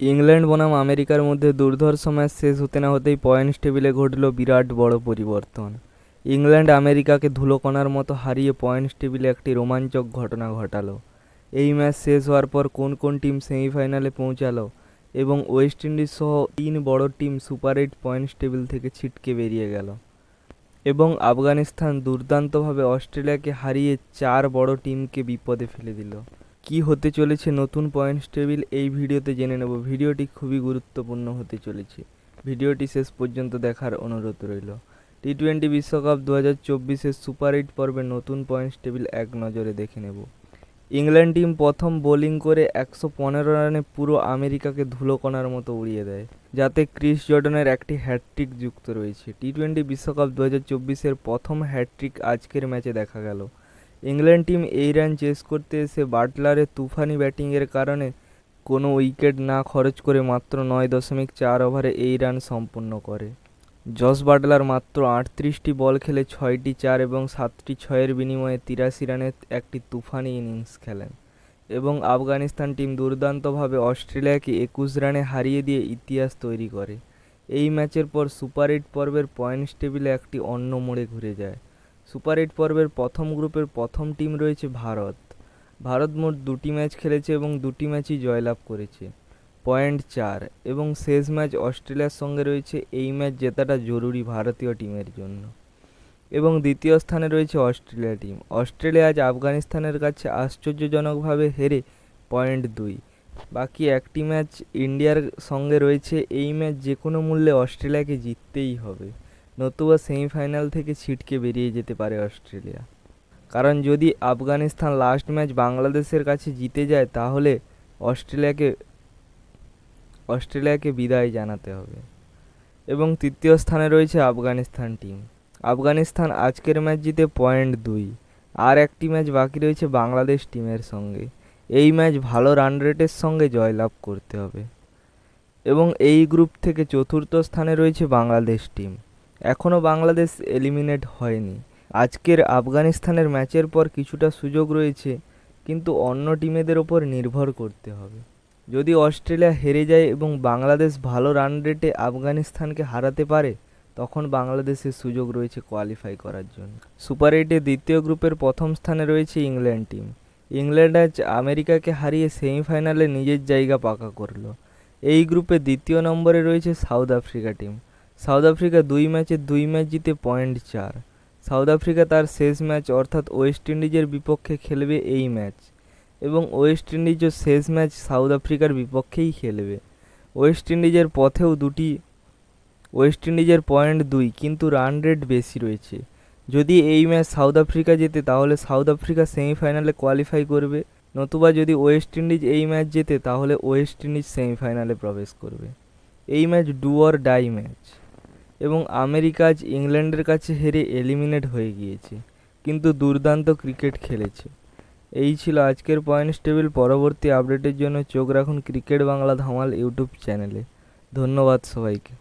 England বনাম আমেরিকার মধ্যে দুর্ধর্ষ ম্যাচ শেষ হতে না হতেই পয়েন্টস টেবিলে ঘটল বিরাট বড় পরিবর্তন। ইংল্যান্ড আমেরিকাকে ধুলোকণার মতো হারিয়ে পয়েন্টস টেবিলে একটি রোমাঞ্চক ঘটনা ঘটালো। এই ম্যাচ শেষ হওয়ার পর কোন কোন টিম সেমিফাইনালে পৌঁছালো এবং ওয়েস্ট ইন্ডিজ সহ 3 বড় টিম সুপার 8 পয়েন্টস টেবিল থেকে ছিটকে বেরিয়ে গেল এবং আফগানিস্তান দুর্দান্তভাবে অস্ট্রেলিয়াকে হারিয়ে 4 বড় টিমকে বিপদে ফেলে দিল। কি হতে চলেছে নতুন পয়েন্টস টেবিল এই ভিডিওতে জেনে নেব। ভিডিওটি খুবই গুরুত্বপূর্ণ হতে চলেছে, ভিডিওটি শেষ পর্যন্ত দেখার অনুরোধ রইল। টি-20 বিশ্বকাপ 2024-এর সুপার 8 পর্বের নতুন পয়েন্টস টেবিল এক নজরে দেখে নেব। ইংল্যান্ড টিম প্রথম বোলিং করে 115 রানে পুরো আমেরিকাকে ধুলোকণার মতো উড়িয়ে দেয়, যাতে ক্রিস জর্ডানের একটি হ্যাটট্রিক যুক্ত রয়েছে। টি-20 বিশ্বকাপ 2024-এর প্রথম হ্যাটট্রিক আজকের ম্যাচে দেখা গেল। ইংল্যান্ড টিম এই রান চেস করতে এসে বাটলারের তুফানি ব্যাটিংয়ের কারণে কোনো উইকেট না খরচ করে মাত্র 9.4 ওভারে এই রান সম্পন্ন করে। জস বাটলার মাত্র 38টি বল খেলে 6টি 4 এবং 7টি 6-এর বিনিময়ে 83 রানের একটি তুফানি ইনিংস খেলেন এবং আফগানিস্তান টিম দুর্দান্তভাবে অস্ট্রেলিয়াকে 21 রানে হারিয়ে দিয়ে ইতিহাস তৈরি করে। এই ম্যাচের পর সুপার 8 পর্বের পয়েন্টস টেবিলে একটি অন্য মোড়ে ঘুরে যায়। সুপার 8 পর্বের প্রথম গ্রুপের প্রথম টিম রয়েছে ভারত। ভারত মোট 2টি ম্যাচ খেলেছে এবং 2টি ম্যাচই জয়লাভ করেছে, পয়েন্ট 4, এবং শেষ ম্যাচ অস্ট্রেলিয়ার সঙ্গে রয়েছে। এই ম্যাচ জেতাটা জরুরি ভারতীয় টিমের জন্য। এবং দ্বিতীয় স্থানে রয়েছে অস্ট্রেলিয়া টিম। অস্ট্রেলিয়া আজ আফগানিস্তানের কাছে আশ্চর্যজনকভাবে হেরে পয়েন্ট 2। বাকি একটি ম্যাচ ইন্ডিয়ার সঙ্গে রয়েছে। এই ম্যাচ যে কোনো মূল্যে অস্ট্রেলিয়াকে জিততেই হবে, নতুবা সেমিফাইনাল থেকে ছিটকে বেরিয়ে যেতে পারে অস্ট্রেলিয়া। কারণ যদি আফগানিস্তান লাস্ট ম্যাচ বাংলাদেশের কাছে জিতে যায় তাহলে অস্ট্রেলিয়াকে বিদায় জানাতে হবে। এবং তৃতীয় স্থানে রয়েছে আফগানিস্তান টিম। আফগানিস্তান আজকের ম্যাচ জিতে পয়েন্ট 2। আর একটি ম্যাচ বাকি রয়েছে বাংলাদেশ টিমের সঙ্গে। এই ম্যাচ ভালো রান রেটের সঙ্গে জয়লাভ করতে হবে। এবং এই গ্রুপ থেকে চতুর্থ স্থানে রয়েছে বাংলাদেশ টিম। এখনও বাংলাদেশ এলিমিনেট হয়নি। আজকের আফগানিস্তানের ম্যাচের পর কিছুটা সুযোগ রয়েছে, কিন্তু অন্য টিমেদের ওপর নির্ভর করতে হবে। যদি অস্ট্রেলিয়া হেরে যায় এবং বাংলাদেশ ভালো রান রেটে আফগানিস্তানকে হারাতে পারে, তখন বাংলাদেশের সুযোগ রয়েছে কোয়ালিফাই করার জন্য। সুপার 8-এর দ্বিতীয় গ্রুপের প্রথম স্থানে রয়েছে ইংল্যান্ড টিম। ইংল্যান্ড আজ আমেরিকাকে হারিয়ে সেমিফাইনালে নিজের জায়গা পাকা করলো। এই গ্রুপে দ্বিতীয় নম্বরে রয়েছে south Africa team. South Africa 2 ম্যাচে 2 ম্যাচ জিতে পয়েন্ট 4। সাউথ আফ্রিকা তার শেষ ম্যাচ অর্থাৎ ওয়েস্ট ইন্ডিজের বিপক্ষে খেলবে এই ম্যাচ, এবং ওয়েস্ট ইন্ডিজও শেষ ম্যাচ সাউথ আফ্রিকার বিপক্ষেই খেলবে। ওয়েস্ট ইন্ডিজের পয়েন্ট 2, কিন্তু রান রেট বেশি রয়েছে। যদি এই ম্যাচ সাউথ আফ্রিকা জেতে তাহলে সাউথ আফ্রিকা সেমিফাইনালে কোয়ালিফাই করবে, নতুবা যদি ওয়েস্ট ইন্ডিজ এই ম্যাচ জেতে তাহলে ওয়েস্ট ইন্ডিজ সেমিফাইনালে প্রবেশ করবে। এই match do or die match, এবং আমেরিকা আজ ইংল্যান্ডের কাছে হেরে এলিমিনেট হয়ে গিয়েছে, কিন্তু দুর্দান্ত ক্রিকেট খেলেছে। এই ছিল আজকের পয়েন্টস টেবিল। পরবর্তী আপডেটের জন্য চোখ রাখুন ক্রিকেট বাংলা ধামাল ইউটিউব চ্যানেলে। ধন্যবাদ সবাইকে।